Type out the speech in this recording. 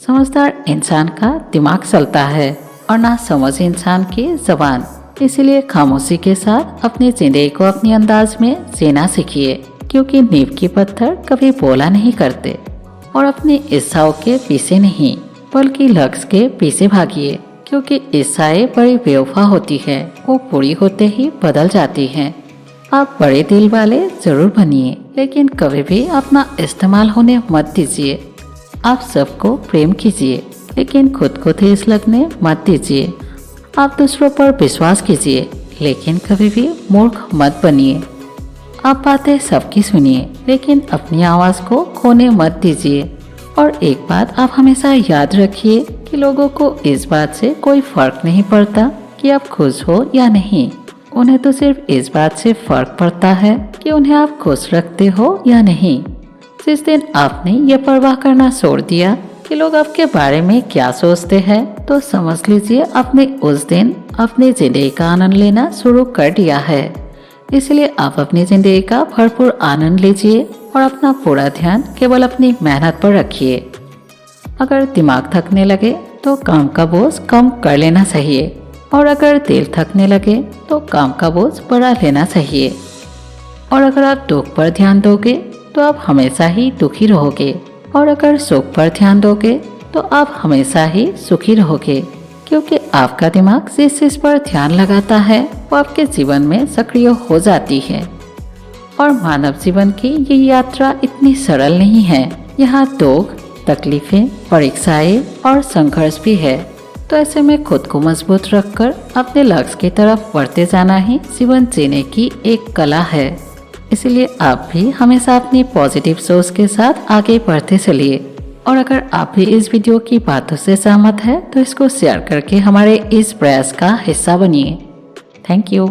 समझदार इंसान का दिमाग चलता है और ना समझ इंसान की जबान। इसीलिए खामोशी के साथ अपनी जिंदगी को अपने अंदाज में जीना सीखिए, क्योंकि नींव के पत्थर कभी बोला नहीं करते। और अपनी इच्छाओं के पीछे नहीं बल्कि लक्ष्य के पीछे भागिए, क्योंकि इच्छाएं बड़ी बेवफा होती है, वो पूरी होते ही बदल जाती हैं। आप बड़े दिल वाले जरूर बनिए, लेकिन कभी भी अपना इस्तेमाल होने मत दीजिए। आप सबको प्रेम कीजिए, लेकिन खुद को ठेस लगने मत दीजिए। आप दूसरों पर विश्वास कीजिए, लेकिन कभी भी मूर्ख मत बनिए। आप बातें सबकी सुनिए, लेकिन अपनी आवाज़ को खोने मत दीजिए। और एक बात आप हमेशा याद रखिए कि लोगों को इस बात से कोई फर्क नहीं पड़ता कि आप खुश हो या नहीं। उन्हें तो सिर्फ इस बात से फर्क पड़ता है कि उन्हें आप खुश रखते हो या नहीं। जिस दिन आपने ये परवाह करना छोड़ दिया कि लोग आपके बारे में क्या सोचते हैं, तो समझ लीजिए आपने उस दिन अपनी जिंदगी का आनंद लेना शुरू कर दिया है। इसलिए आप अपनी जिंदगी का भरपूर आनंद लीजिए और अपना पूरा ध्यान केवल अपनी मेहनत पर रखिए। अगर दिमाग थकने लगे तो काम का बोझ कम कर लेना चाहिए, और अगर दिल थकने लगे तो काम का बोझ बढ़ा लेना चाहिए। और अगर आप दुख पर ध्यान दोगे तो आप हमेशा ही दुखी रहोगे, और अगर सुख पर ध्यान दोगे तो आप हमेशा ही सुखी रहोगे, क्योंकि आपका दिमाग जिस चीज पर ध्यान लगाता है वो आपके जीवन में सक्रिय हो जाती है। और मानव जीवन की ये यात्रा इतनी सरल नहीं है। यहाँ दुख, तकलीफें, परीक्षाएं और संघर्ष भी है। तो ऐसे में खुद को मजबूत रखकर अपने लक्ष्य की तरफ बढ़ते जाना ही जीवन जीने की एक कला है। इसलिए आप भी हमेशा अपनी पॉजिटिव सोच के साथ आगे बढ़ते चलिए। और अगर आप भी इस वीडियो की बातों से सहमत है तो इसको शेयर करके हमारे इस प्रयास का हिस्सा बनिए। Thank you.